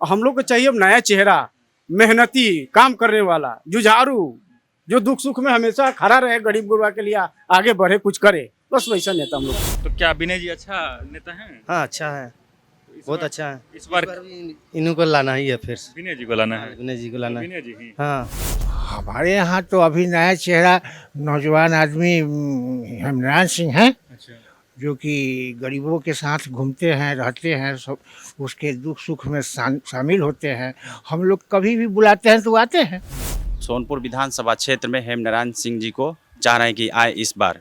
हम लोग को चाहिए अब नया चेहरा, मेहनती, काम करने वाला, जुझारू, जो दुख सुख में हमेशा खड़ा रहे, गरीब गुरबा के लिए आगे बढ़े, कुछ करे, बस वैसा नेता हम लोग। तो क्या विनय जी अच्छा नेता हैं? हाँ अच्छा है, बहुत अच्छा है। इस बार भी इन्हीं को लाना ही है फिर। विनय जी को लाना है। विनय जी को लाना है। विनय जी ही। हाँ हमारे यहाँ तो अभी नया चेहरा नौजवान आदमी हेमराज सिंह हैं, अच्छा। जो कि गरीबों के साथ घूमते हैं, रहते हैं, सब उसके दुख सुख में शामिल होते हैं। हम लोग कभी भी बुलाते हैं तो आते हैं। सोनपुर विधानसभा क्षेत्र में हेमनारायण सिंह जी को चाह रहे हैं कि आए इस बार,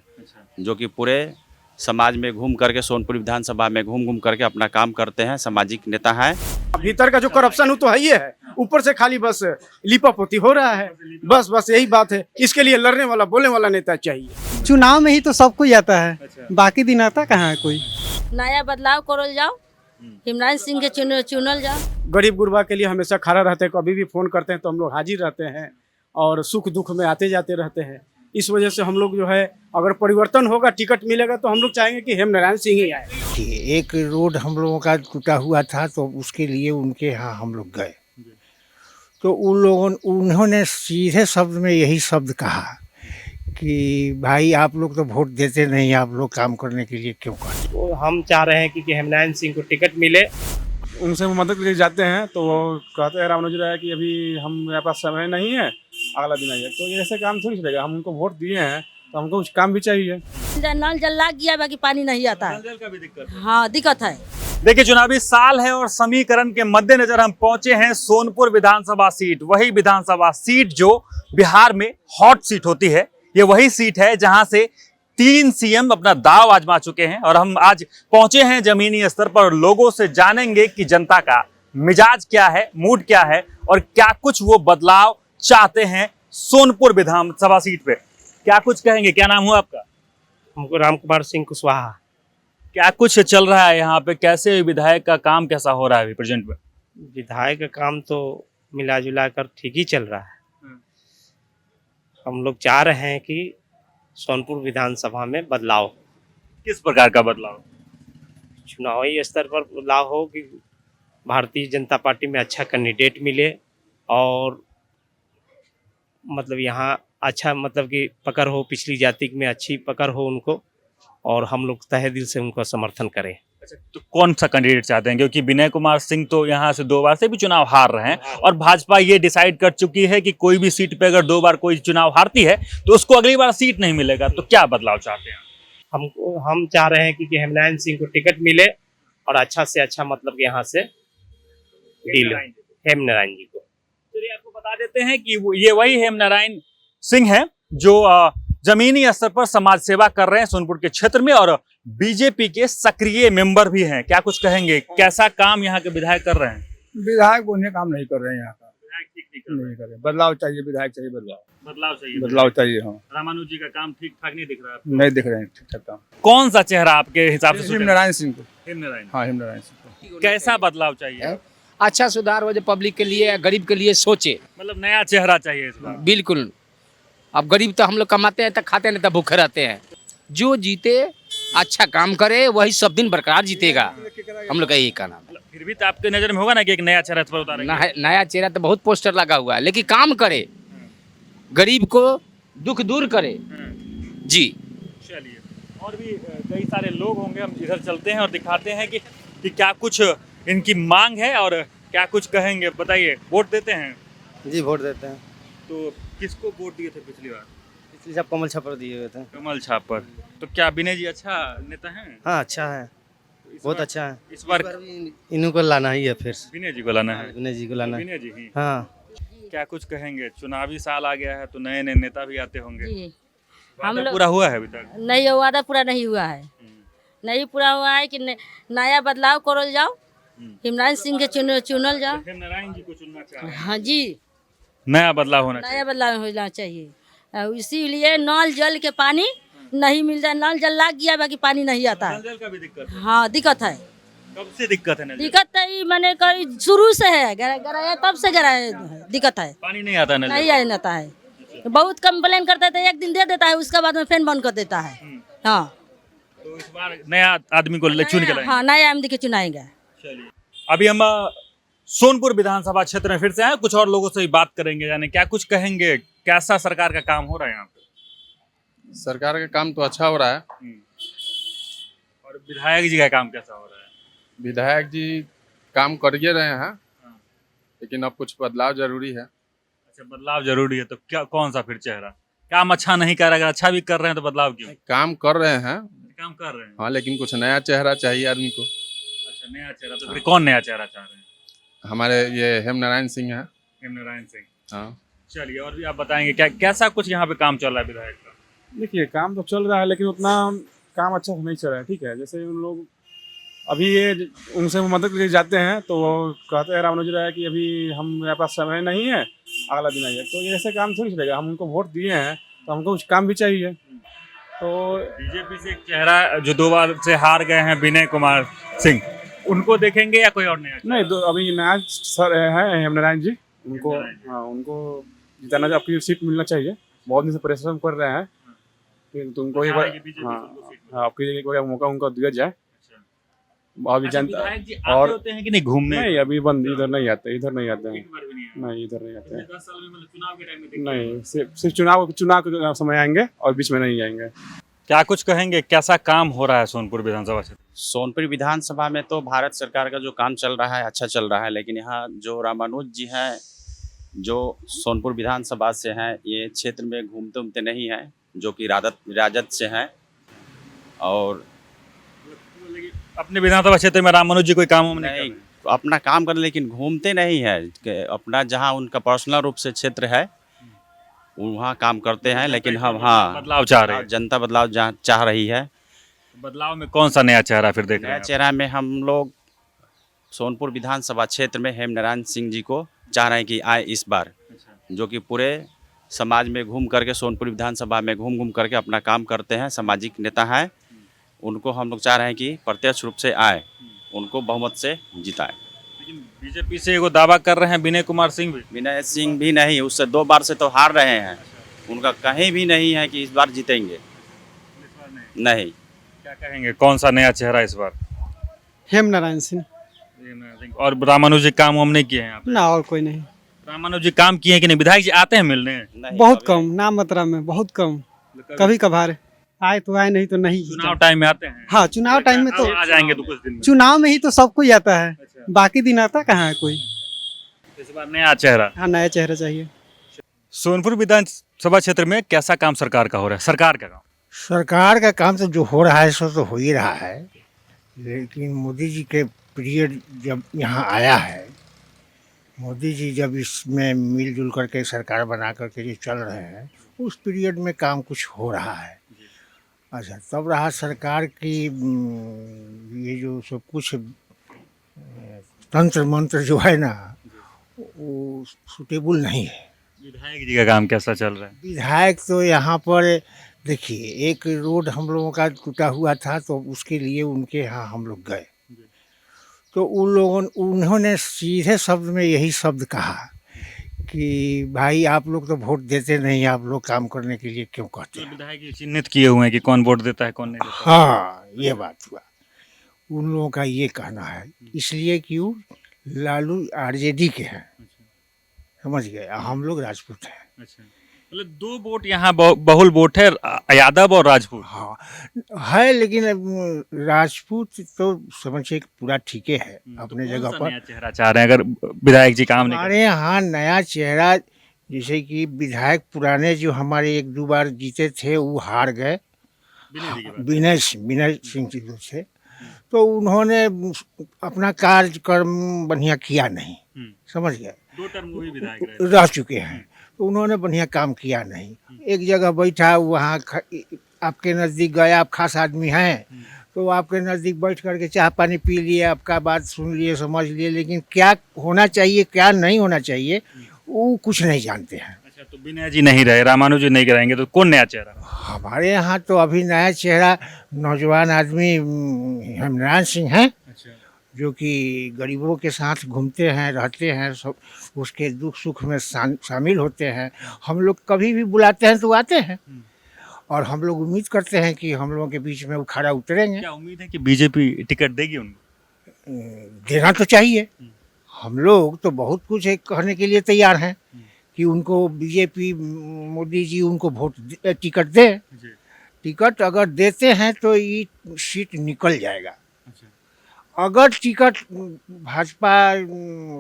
जो कि पूरे समाज में घूम करके, सोनपुर विधानसभा में घूम घूम करके अपना काम करते हैं, सामाजिक नेता हैं। भीतर का जो करप्शन तो है ही है, ऊपर से खाली बस लिपापोती हो रहा है, बस यही बात है। इसके लिए लड़ने वाला, बोलने वाला नेता चाहिए। चुनाव में ही तो सब कोई आता है, बाकी दिन आता कहाँ है कोई। नया बदलाव करल जाओ, हेमराज सिंह के चुनल जाओ। गरीब गुरबा के लिए हमेशा खड़ा रहते हैं, कभी भी फोन करते हैं तो हम लोग हाजिर रहते हैं और सुख दुख में आते जाते रहते हैं। इस वजह से हम लोग जो है, अगर परिवर्तन होगा, टिकट मिलेगा, तो हम लोग चाहेंगे कि हेमनारायण सिंह ही आए। कि एक रोड हम लोगों का टूटा हुआ था, तो उसके लिए उनके यहाँ हम लोग गए, तो उन्होंने सीधे शब्द में यही शब्द कहा कि भाई आप लोग तो वोट देते नहीं, आप लोग काम करने के लिए क्यों करते। तो हम चाह रहे हैं कि हेमनारायण सिंह को टिकट मिले। उनसे मदद के लिए जाते हैं तो वो कहते हैं रामानुज राय कि अभी हम मेरे पास समय नहीं है, अगला दिन आइए। तो ये ऐसे काम थोड़ी चलेगा। हम उनको वोट दिए हैं तो हमको कुछ काम भी चाहिए। नल जल लग गया, बाकी पानी नहीं आता है। जल का भी दिक्कत है। हाँ, दिक्कत है। देखिए, चुनावी साल है और समीकरण के मद्देनजर हम पहुंचे हैं सोनपुर विधानसभा सीट। वही विधानसभा सीट जो बिहार में हॉट सीट होती है। ये वही सीट है जहां से 3 सीएम अपना दांव आजमा चुके हैं और हम आज पहुंचे हैं जमीनी स्तर पर। लोगों से जानेंगे कि जनता का मिजाज क्या है, मूड क्या है और क्या कुछ वो बदलाव चाहते हैं सोनपुर विधानसभा सीट पे। क्या कुछ कहेंगे? क्या नाम हुआ आपका? हमको राम कुमार सिंह कुशवाहा। क्या कुछ चल रहा है यहाँ पे? कैसे विधायक का काम कैसा हो रहा है अभी प्रेजेंट में? विधायक का काम तो मिला जुला कर ठीक ही चल रहा है। हम लोग चाह रहे हैं कि सोनपुर विधानसभा में बदलाव। किस प्रकार का बदलाव? चुनावी स्तर पर बदलाव हो कि भारतीय जनता पार्टी में अच्छा कैंडिडेट मिले और मतलब यहाँ अच्छा, मतलब कि पकड़ हो, पिछली जाति में अच्छी पकड़ हो उनको, और हम लोग तहे दिल से उनको समर्थन करें। अच्छा, तो कौन सा कैंडिडेट चाहते हैं? क्योंकि विनय कुमार सिंह तो यहाँ से 2 बार से भी चुनाव हार रहे हैं और भाजपा ये डिसाइड कर चुकी है कि कोई भी सीट पे अगर 2 बार कोई चुनाव हारती है तो उसको अगली बार सीट नहीं मिलेगा। तो क्या बदलाव चाहते हैं? हम चाह रहे हैं कि हेमनारायण सिंह को टिकट मिले और अच्छा से अच्छा, मतलब यहाँ से डील हेमनारायण जी को। चलिए, आपको बता देते हैं कि ये वही हेमनारायण सिंह है जो जमीनी स्तर पर समाज सेवा कर रहे हैं सोनपुर के क्षेत्र में और बीजेपी के सक्रिय मेंबर भी हैं। क्या कुछ कहेंगे? कैसा काम यहाँ के विधायक कर रहे हैं? विधायक उन्हें काम नहीं कर रहे हैं यहाँ का, विधायक ठीक नहीं कर रहे नहीं कर रहे। बदलाव चाहिए, विधायक चाहिए, बदलाव चाहिए। बदलाव चाहिए। हाँ, रामानुज जी का काम ठीक ठाक नहीं दिख रहा है? नहीं दिख रहे हैं ठीक ठाक काम। कौन सा चेहरा आपके हिसाब से? हेमनारायण सिंह को। हेमनारायण। हाँ, हेमनारायण सिंह को। कैसा बदलाव चाहिए? अच्छा सुधार हो, जो पब्लिक के लिए, गरीब के लिए सोचे। मतलब नया चेहरा चाहिए इस बार। बिल्कुल। अब गरीब तो हम लोग कमाते हैं तो खाते नहीं तो भूखे रहते हैं। जो जीते, अच्छा काम करे, वही सब दिन बरकरार जीतेगा। हम लोग का यही कहना है। फिर भी तो आपके नजर में होगा ना कि एक नया चेहरा इस पर उतारेंगे। नया चेहरा तो बहुत पोस्टर लगा हुआ है, लेकिन काम करे, गरीब को दुख दूर करे। जी चलिए, और भी कई सारे लोग होंगे, हम इधर चलते हैं और दिखाते हैं कि क्या कुछ इनकी मांग है और क्या कुछ कहेंगे। बताइए, वोट देते हैं? जी वोट देते हैं। तो किसको वोट दिए थे पिछली बार? पिछली सब कमल छापर दिए हुए थे। कमल छापर। तो क्या विनय जी अच्छा नेता हैं? हाँ अच्छा है, बहुत अच्छा है। इस बार भी इन्हीं को लाना ही है फिर। विनय जी को लाना है। विनय जी को लाना है। विनय जी ही। हाँ, क्या कुछ कहेंगे? चुनावी साल आ गया है तो नए नए नेता भी आते होंगे। जी, हम लोग पूरा हुआ है अभी तक? नहीं, वादा पूरा नहीं हुआ है। नहीं पूरा हुआ है कि नया बदलाव करल जाओ, हेमराज सिंह के चुनल जाओ। हेमनारायण जी को चुनना चाहिए। हाँ जी, नया बदलाव होना चाहिए। नया बदलाव होना चाहिए। इसीलिए नल जल के पानी नहीं मिल रहा। नल जल लग गया, बाकी पानी नहीं आता है। जल का भी दिक्कत है। हाँ, दिक्कत है। कब से दिक्कत है? नल जल? दिक्कत तो ये मैंने शुरू से है, गराया तब से गराया, दिक्कत है। पानी नहीं आता नल जल? नहीं आता है। बहुत कंप्लेन करते थे, एक दिन दे देता है, उसके बाद में फैन बंद कर देता है। हाँ, तो इस बार नया आदमी को चुन के लाएंगे। हाँ, नया आदमी के चुनाएंगे। चलिए, अभी हम सोनपुर विधानसभा क्षेत्र में फिर से आए, कुछ और लोगों से भी बात करेंगे, यानी क्या कुछ कहेंगे, कैसा सरकार का काम हो रहा है यहाँ पे? सरकार का काम तो अच्छा हो रहा है। और विधायक जी का काम कैसा हो रहा है? विधायक जी काम कर ही रहे हैं, लेकिन अब कुछ बदलाव जरूरी है। अच्छा, बदलाव जरूरी है, तो क्या कौन सा फिर चेहरा? काम अच्छा नहीं कर रहा, अगर अच्छा भी कर रहे हैं तो बदलाव क्यों? काम कर रहे हैं, काम कर रहे हैं। हाँ, लेकिन कुछ नया चेहरा चाहिए आदमी को। अच्छा, नया चेहरा, तो फिर कौन नया चेहरा चाह रहे हैं? हमारे ये हेमनारायण सिंह है। हेमनारायण सिंह। हाँ, चलिए, और भी आप बताएंगे क्या कैसा कुछ यहाँ पे काम चल रहा है विधायक का? देखिए, काम तो चल रहा है लेकिन उतना काम अच्छा नहीं चल रहा है। ठीक है, जैसे उन लोग अभी ये उनसे मदद के लिए जाते हैं तो वो कहते हैं रामानुज राय कि अभी हम मेरे पास समय नहीं है, अगला दिन आइए। तो ये ऐसे काम थोड़ी चलेगा। हम उनको वोट दिए हैं तो हमको कुछ काम भी चाहिए। तो बीजेपी से एक चेहरा जो 2 बार से हार गए हैं, विनय कुमार सिंह, उनको देखेंगे या कोई और नया? नहीं, अभी नया सर है हेमनारायण जी, उनको हाँ उनको जिताना, आपकी सीट मिलना चाहिए। बहुत दिन से परिश्रम कर रहे हैं, तो उनको एक बार हाँ आपकी एक बार मौका उनको दिया जाए। अभी जनता विधायक जी आते और होते हैं कि नहीं घूमने? नहीं, अभी बंद, इधर नहीं आते, इधर नहीं आते हैं। एक बार भी नहीं आए? नहीं, इधर नहीं आते हैं। 10 साल में मतलब चुनाव के टाइम में देखे? नहीं, सिर्फ चुनाव के समय आएंगे और बीच में नहीं आएंगे। क्या कुछ कहेंगे, कैसा काम हो रहा है सोनपुर विधानसभा क्षेत्र? सोनपुर विधानसभा में तो भारत सरकार का जो काम चल रहा है अच्छा चल रहा है, लेकिन यहाँ जो रामानुज जी हैं, जो सोनपुर विधानसभा से हैं, ये क्षेत्र में घूमते उमते नहीं हैं, जो कि राजद से हैं। और अपने विधानसभा क्षेत्र में रामानुज जी कोई काम नहीं अपना काम कर, लेकिन घूमते नहीं है। अपना जहाँ उनका पर्सनल रूप से क्षेत्र है वहाँ काम करते हैं, लेकिन हम बदलाव चाह रहे हैं, जनता बदलाव चाह रही है। बदलाव में कौन सा नया चेहरा फिर देख रहे नया हैं? चेहरा में हम लोग सोनपुर विधानसभा क्षेत्र में हेमनारायण सिंह जी को चाह रहे हैं कि आए इस बार, जो कि पूरे समाज में घूम करके, सोनपुर विधानसभा में घूम करके अपना काम करते हैं, सामाजिक नेता हैं। उनको हम लोग चाह रहे हैं कि प्रत्यक्ष रूप से आए, उनको बहुमत से जिताएं। लेकिन बीजेपी से एगो दावा कर रहे हैं विनय कुमार सिंह भी। विनय सिंह भी नहीं, उससे 2 बार से तो हार रहे हैं। उनका कहीं भी नहीं है कि इस बार जीतेंगे, नहीं। क्या कहेंगे, कौन सा नया चेहरा इस बार? हेमनारायण सिंह। और रामानुज जी काम हम नहीं किए हैं यहाँ पे? ना, और कोई नहीं। रामानुज जी काम किए हैं कि नहीं? विधायक जी आते हैं मिलने? बहुत कम, नाम मात्रा में, बहुत कम, कभी कभार आए तो आए, नहीं तो नहीं। चुनाव टाइम में आते हैं? हाँ, चुनाव टाइम में तो आ जाएंगे तो कुछ दिन में। चुनाव में ही तो सब कोई आता है, बाकी दिन आता कहाँ है कोई। इस बार नया चेहरा? हाँ, नया चेहरा चाहिए। सोनपुर विधानसभा क्षेत्र में कैसा काम सरकार का हो रहा है? सरकार का काम? सरकार का काम तो जो हो रहा है सो तो हो ही रहा है, लेकिन मोदी जी के पीरियड जब यहाँ आया है, मोदी जी जब इसमें मिलजुल करके सरकार बना करके जो चल रहे हैं, उस पीरियड में काम कुछ हो रहा है। अच्छा, तब रहा सरकार की ये जो सब कुछ तंत्र मंत्र जो है ना, वो सुटेबल नहीं है। विधायक जी का काम कैसा चल रहा है? विधायक तो यहाँ पर देखिए, एक रोड हम लोगों का टूटा हुआ था, तो उसके लिए उनके यहाँ हम लोग गए, तो उन्होंने सीधे शब्द में यही शब्द कहा कि भाई आप लोग तो वोट देते नहीं, आप लोग काम करने के लिए क्यों कहते हैं? विधायक जी चिन्हित किए हुए हैं कि कौन वोट देता है कौन नहीं देता। हाँ, ये बात हुआ। उन लोगों का ये कहना है, इसलिए कि वो लालू आरजेडी के हैं, समझ गए, हम लोग राजपूत हैं। अच्छा, मतलब 2 वोट यहाँ बहुल वोट है, यादव और राजपूत। हाँ है, लेकिन राजपूत तो समझिए पूरा ठीक है अपने जगह पर। नया चेहरा चाह रहे हैं अगर विधायक जी काम नहीं? हमारे यहाँ नया चेहरा, जैसे कि विधायक पुराने जो हमारे 1-2 बार जीते थे वो हार गए, विनय सिंह जी थे, तो उन्होंने अपना कार्यक्रम बढ़िया किया नहीं, समझ गए। 2 टर्म वो भी विधायक रह चुके हैं, तो उन्होंने बढ़िया काम किया नहीं। एक जगह बैठा, वहाँ आपके नज़दीक गया, आप खास आदमी हैं, तो आपके नज़दीक बैठ करके चाय पानी पी लिए, आपका बात सुन लिए, समझ लिए, लेकिन क्या होना चाहिए क्या नहीं होना चाहिए वो कुछ नहीं जानते हैं। अच्छा, तो विनय जी नहीं रहे, रामानुज जी नहीं रहेंगे, तो कौन नया चेहरा? हमारे यहाँ तो अभी नया चेहरा नौजवान आदमी हेमनारायण सिंह हैं, जो कि गरीबों के साथ घूमते हैं, रहते हैं, सब उसके दुख सुख में शामिल होते हैं। हम लोग कभी भी बुलाते हैं तो आते हैं, और हम लोग उम्मीद करते हैं कि हम लोगों के बीच में वो खड़ा उतरेंगे। क्या उम्मीद है कि बीजेपी टिकट देगी उनको? देना तो चाहिए, हम लोग तो बहुत कुछ एक कहने के लिए तैयार हैं कि उनको बीजेपी मोदी जी उनको टिकट दे। टिकट अगर देते हैं तो ये सीट निकल जाएगा। अगर टिकट भाजपा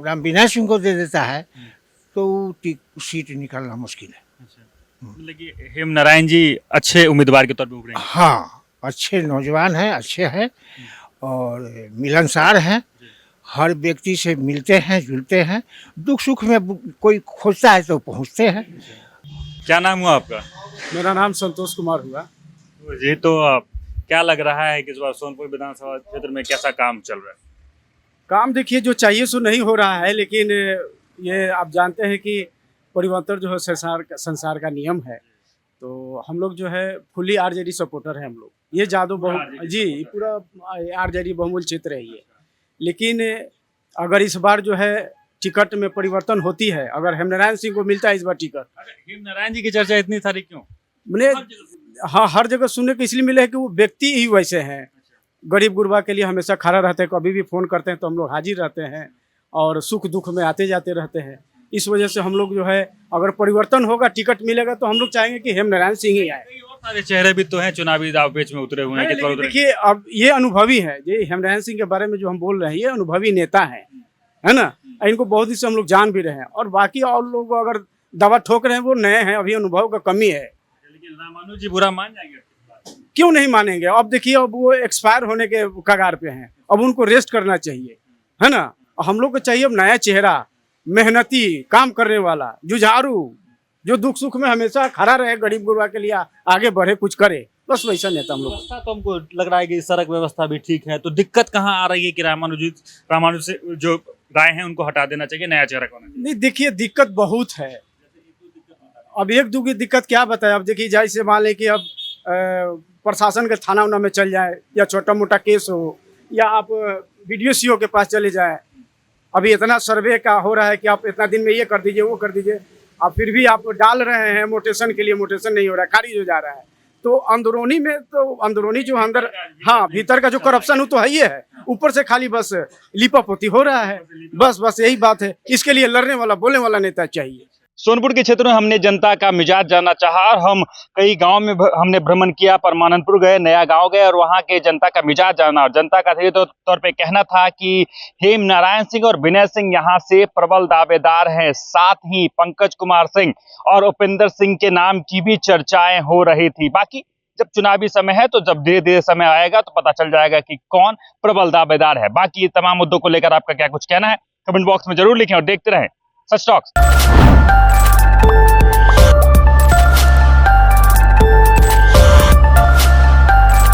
रामविनाश सिंह को दे देता है तो सीट निकलना मुश्किल है। मतलब कि हेम नारायण जी अच्छे उम्मीदवार के तौर पे उभरे हैं। हाँ, अच्छे नौजवान हैं, अच्छे हैं और मिलनसार हैं। हर व्यक्ति से मिलते हैं, जुलते हैं, दुख सुख में कोई खोजता है तो पहुंचते हैं। क्या नाम हुआ आपका? मेरा नाम संतोष कुमार हुआ। जी, तो क्या लग रहा है कि इस बार सोनपुर विधानसभा क्षेत्र में कैसा काम चल रहा है? काम देखिए जो चाहिए सो नहीं हो रहा है, लेकिन ये आप जानते हैं कि परिवर्तन जो है संसार का नियम है। तो हम लोग जो है फुल्ली आरजेडी सपोर्टर हैं हम लोग। ये जादू जी पूरा आरजेडी बहुमूल्य क्षेत्र है ये। लेकिन अगर इस बार जो है टिकट में परिवर्तन होती है, अगर हेमनारायण सिंह को मिलता है इस बार टिकट। हेमनारायण जी की चर्चा इतनी सारी क्यों? मैंने हाँ हर जगह सुनने को इसलिए मिला है कि वो व्यक्ति ही वैसे हैं, गरीब गुरबा के लिए हमेशा खड़ा रहते हैं। कभी भी फ़ोन करते हैं तो हम लोग हाजिर रहते हैं और सुख दुख में आते जाते रहते हैं। इस वजह से हम लोग जो है अगर परिवर्तन होगा, टिकट मिलेगा तो हम लोग चाहेंगे कि हेमनारायण सिंह ही आए। और सारे चेहरे भी तो हैं चुनावी दावपेच में उतरे हुए हैं। लेकिन देखिए अब ये अनुभवी है, ये हेमनारायण सिंह के बारे में जो हम बोल रहे हैं, ये अनुभवी नेता है ना। इनको बहुत दिन से हम लोग जान भी रहे हैं और बाकी और लोग अगर दवा ठोक रहे हैं वो नए हैं, अभी अनुभव का कमी है। लेकिन रामानु जी बुरा मान जाएंगे? क्यों नहीं मानेंगे? अब देखिए अब वो एक्सपायर होने के कगार पे हैं, अब उनको रेस्ट करना चाहिए, है ना। हम लोग को चाहिए अब नया चेहरा, मेहनती, काम करने वाला, जुझारू, जो दुख सुख में हमेशा खड़ा रहे, गरीब गुरबा के लिए आगे बढ़े, कुछ करे, बस वैसा नेता हम लोग। व्यवस्था तो हमको लग रहा है कि सड़क व्यवस्था भी ठीक है, तो दिक्कत कहाँ आ रही है कि रामानु से जो राय हैं उनको हटा देना चाहिए, नया चेहरा कौन है? नहीं देखिए दिक्कत बहुत है। अब एक दो की दिक्कत क्या बताए। अब देखिए जैसे मान लें कि अब प्रशासन के थाना उना में चल जाए या छोटा मोटा केस हो या आप BDO के पास चले जाए, अभी इतना सर्वे का हो रहा है कि आप इतना दिन में ये कर दीजिए वो कर दीजिए, अब फिर भी आप डाल रहे हैं मोटेशन के लिए, मोटेशन नहीं हो रहा है, खारिज हो जा रहा है। तो अंदरूनी में तो अंदरूनी जो अंदर हाँ भीतर का जो करप्शन हो तो है ही है, ऊपर से खाली बस लिपापोती हो रहा है। बस यही बात है। इसके लिए लड़ने वाला बोलने वाला नेता चाहिए। सोनपुर के क्षेत्र में हमने जनता का मिजाज जानना चाहा और हम कई गांव में हमने भ्रमण किया। परमानंदपुर गए, नया गांव गए और वहां के जनता का मिजाज जाना। और जनता का तो तौर पे कहना था कि हेम नारायण सिंह और विनय सिंह यहां से प्रबल दावेदार हैं। साथ ही पंकज कुमार सिंह और उपेंद्र सिंह के नाम की भी चर्चाएं हो रही थी। बाकी जब चुनावी समय है तो जब धीरे धीरे समय आएगा तो पता चल जाएगा कि कौन प्रबल दावेदार है। बाकी ये तमाम मुद्दों को लेकर आपका क्या कुछ कहना है, कमेंट बॉक्स में जरूर लिखें और देखते रहें सच टॉक्स।